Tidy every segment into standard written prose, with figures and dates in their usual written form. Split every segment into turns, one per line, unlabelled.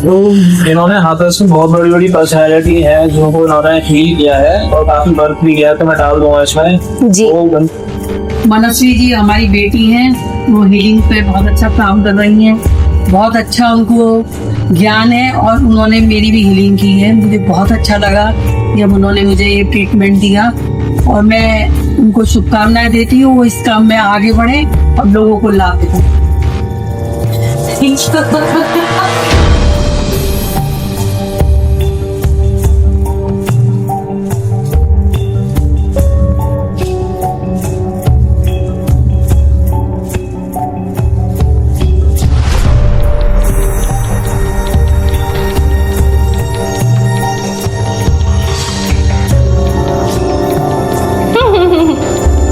तो इन्होंने हाथरस में बहुत बड़ी बड़ी पर्सनैलिटी है जिनको इन्होंने हील किया है और काफी वर्क भी किया है, तो मैं डाल दूंगा इसमें
जी।
मनस्वी जी हमारी बेटी हैं, वो हीलिंग पे बहुत अच्छा काम कर रही हैं, बहुत अच्छा उनको ज्ञान है और उन्होंने मेरी भी हीलिंग की है। मुझे बहुत अच्छा लगा जब उन्होंने मुझे ये ट्रीटमेंट दिया और मैं उनको शुभकामनाएं देती हूँ, वो इस काम में आगे बढ़े और लोगों को लाभ दें।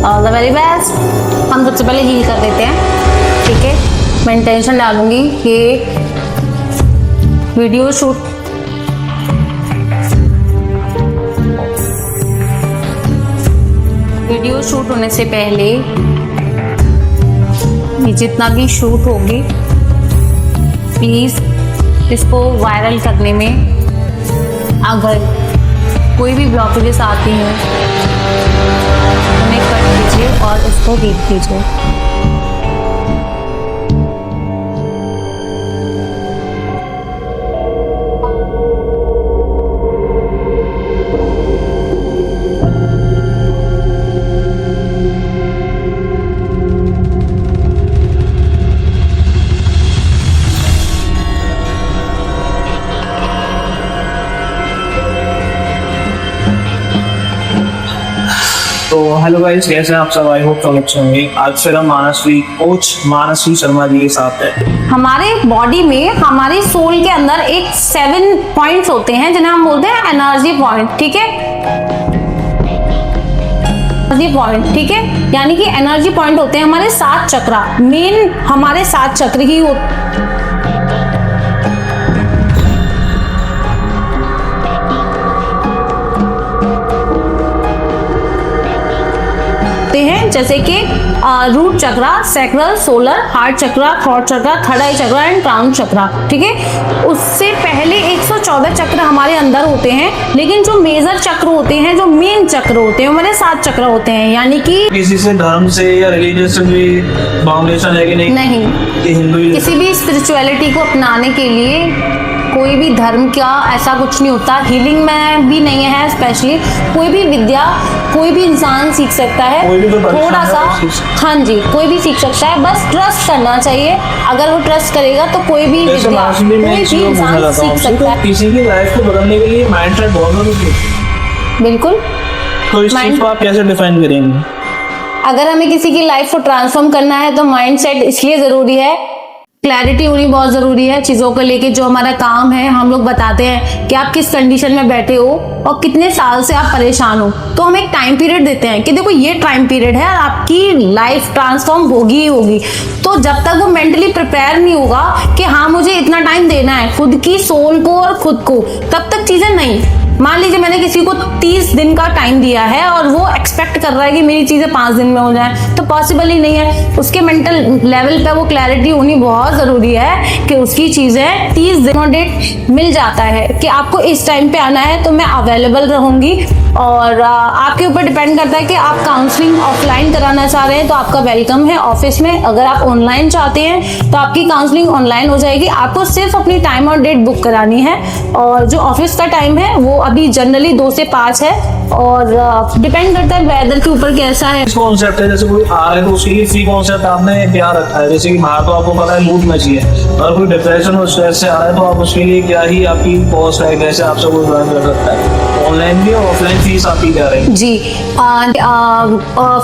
All the very best. हम सबसे पहले हील कर देते हैं, ठीक है। मैं इंटेंशन डालूंगी ये वीडियो शूट होने से पहले ये जितना भी शूट होगी प्लीज इसको वायरल करने में अगर कोई भी ब्लॉकेजेस आती हैं उन्हें कट कीजिए और इसको हील कीजिए।
तो हेलो गाइस, कैसे हैं आप सब? आई होप सब अच्छे होंगे। आज फिर हम मानसवी कोच मानसवी शर्मा जी के साथ हैं।
हमारे बॉडी में हमारे सोल के अंदर एक 7 पॉइंट्स होते हैं जिन्हें हम बोलते हैं एनर्जी पॉइंट, ठीक है। एनर्जी पॉइंट, ठीक है, यानी कि एनर्जी पॉइंट होते हैं हमारे 7 चक्रा। मेन हमारे 7 चक्र ही हैं, जैसे कि root chakra, sacral, solar, heart chakra, throat chakra, third eye chakra and crown chakra, ठीक है। उससे पहले 114 चक्र हमारे अंदर होते हैं, लेकिन जो मेजर चक्र होते हैं, जो मेन चक्र होते हैं, हमारे 7 चक्र होते हैं। यानी कि
किसी से धर्म से या रिलीजियस से भी बाउंडेशन है कि नहीं?
नहीं,
हिंदू
किसी भी स्पिरिचुअलिटी को अपनाने के लिए कोई भी धर्म का ऐसा कुछ नहीं होता। हीलिंग में भी नहीं है, स्पेशली कोई भी विद्या कोई भी इंसान सीख सकता है, थोड़ा सा, हाँ जी, कोई भी सीख सकता है, बस ट्रस्ट करना चाहिए। अगर वो ट्रस्ट करेगा तो कोई भी विद्या कोई भी इंसान सीख सकता है।
किसी की लाइफ को बदलने के लिए माइंडसेट बहुत जरूरी है।
बिल्कुल।
तो इस चीज को आप कैसे डिफाइन करेंगे?
अगर हमें किसी की लाइफ को ट्रांसफॉर्म करना है तो माइंडसेट इसलिए जरूरी है, क्लैरिटी होनी बहुत ज़रूरी है चीज़ों को लेके। जो हमारा काम है, हम लोग बताते हैं कि आप किस कंडीशन में बैठे हो और कितने साल से आप परेशान हो, तो हम एक टाइम पीरियड देते हैं कि देखो ये टाइम पीरियड है और आपकी लाइफ ट्रांसफॉर्म होगी ही होगी। तो जब तक वो मेंटली प्रिपेयर नहीं होगा कि हाँ मुझे इतना टाइम देना है खुद की सोल को और खुद को, तब तक चीज़ें नहीं। मान लीजिए मैंने किसी को 30 दिन का टाइम दिया है और वो एक्सपेक्ट कर रहा है कि मेरी चीज़ें 5 दिन में हो जाए, तो पॉसिबल ही नहीं है। उसके मेंटल लेवल पे वो क्लैरिटी होनी बहुत ज़रूरी है कि उसकी चीज़ें 30 दिन डेट मिल जाता है कि आपको इस टाइम पे आना है तो मैं अवेलेबल रहूँगी। और आपके ऊपर डिपेंड करता है कि आप काउंसलिंग ऑफलाइन कराना चाह रहे हैं तो आपका वेलकम है ऑफिस में। अगर आप ऑनलाइन चाहते हैं तो आपकी काउंसलिंग ऑनलाइन हो जाएगी। आपको सिर्फ अपनी टाइम और डेट बुक करानी है और जो ऑफिस का टाइम है वो अभी जनरली 2 से 5 है और डिपेंड करता है वेदर के ऊपर कैसा है।
कॉन्सेप्ट है, जैसे कोई आ रहा है तो उसके लिए फ्री कॉन्सेप्ट आपने क्या रखा है? जैसे कि बाहर तो आपको पता है मूड में चाहिए, अगर कोई डिप्रेशन और स्ट्रेस से आ रहा है तो आप उसके लिए क्या ही आपकी कॉस्ट है, कैसे आपसे कोई ज्वाइन कर सकता है? ऑनलाइन भी और ऑफलाइन फीस आपकी क्या रहेगी?
जी,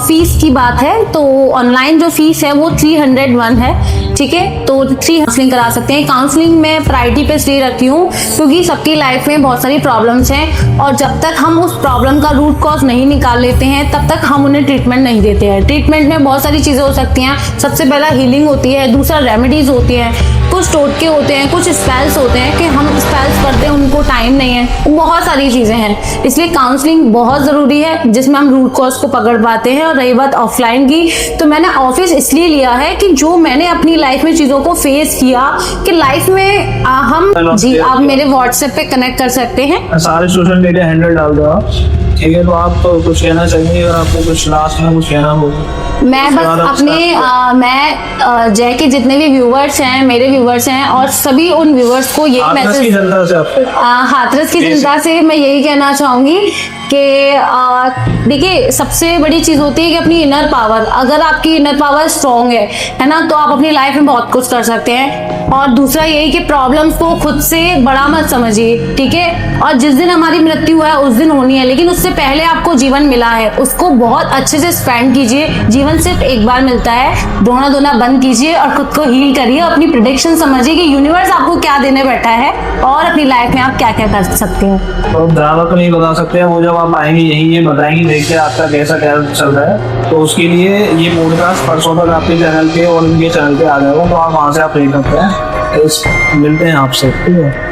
फीस की बात है तो ऑनलाइन जो फीस है वो 301 है, ठीक है। तो 3 काउंसलिंग करा सकते हैं। काउंसलिंग में प्रायोरिटी पे इसलिए रखती हूँ क्योंकि सबकी लाइफ में बहुत सारी प्रॉब्लम्स हैं और जब तक हम उस प्रॉब्लम का रूट कॉज नहीं निकाल लेते हैं तब तक हम उन्हें ट्रीटमेंट नहीं देते हैं। ट्रीटमेंट में बहुत सारी चीज़ें हो सकती हैं। सबसे पहला हीलिंग होती है, दूसरा रेमेडीज होती हैं, कुछ टोटके होते हैं, कुछ स्पेल्स होते हैं कि हम स्पेल्स करते हैं उनको टाइम नहीं है, बहुत सारी चीज़ें हैं। इसलिए काउंसलिंग बहुत ज़रूरी है, जिसमें हम रूट कॉज को पकड़ पाते हैं। और रही बात ऑफलाइन की, तो मैंने ऑफिस इसलिए लिया है कि जो मैंने अपनी लाइफ में चीज़ों को फेस किया कि लाइफ में हम जी आप मेरे व्हाट्सएप पे कनेक्ट कर सकते हैं।
सारे सोशल मीडिया हैंडल डाल दो आप, ठीक है। तो आप तो कुछ कहना चाहिए, अगर आपको कुछ लास्ट में कुछ कहना हो।
मैं बस अपने मैं जय के जितने भी व्यूवर्स हैं, मेरे व्यूवर्स हैं, और सभी उन व्यूवर्स को यही
हाथरस की
मैसेज,
जनता से आपको
हाथरस की जनता से मैं यही कहना चाहूंगी कि देखिए सबसे बड़ी चीज होती है कि अपनी इनर पावर, अगर आपकी इनर पावर स्ट्रॉन्ग है ना, तो आप अपनी लाइफ में बहुत कुछ कर सकते हैं। और दूसरा यही कि प्रॉब्लम्स को खुद से बड़ा मत समझिए, ठीक है। और जिस दिन हमारी मृत्यु है उस दिन होनी है, लेकिन उससे पहले आपको जीवन मिला है, उसको बहुत अच्छे से स्पेंड कीजिए। जीवन सिर्फ एक बार मिलता है, रोना धोना बंद कीजिए और खुद को हील करिए। अपनी प्रेडिक्शन समझिए कि यूनिवर्स आपको क्या देने बैठा है और अपनी लाइफ में आप क्या क्या कर सकते हैं।
तो ज़्यादा तो नहीं बता सकते हैं, वो जब आप आएंगे यही ये बताएंगे, देखिए आपका कैसा क्या चल रहा है। तो उसके लिए ये पॉडकास्ट परसों तक आपके चैनल पे और उनके चैनल पे आ जाएगा, तो आप वहाँ से आप देख सकते हैं। मिलते हैं आपसे, ठीक है।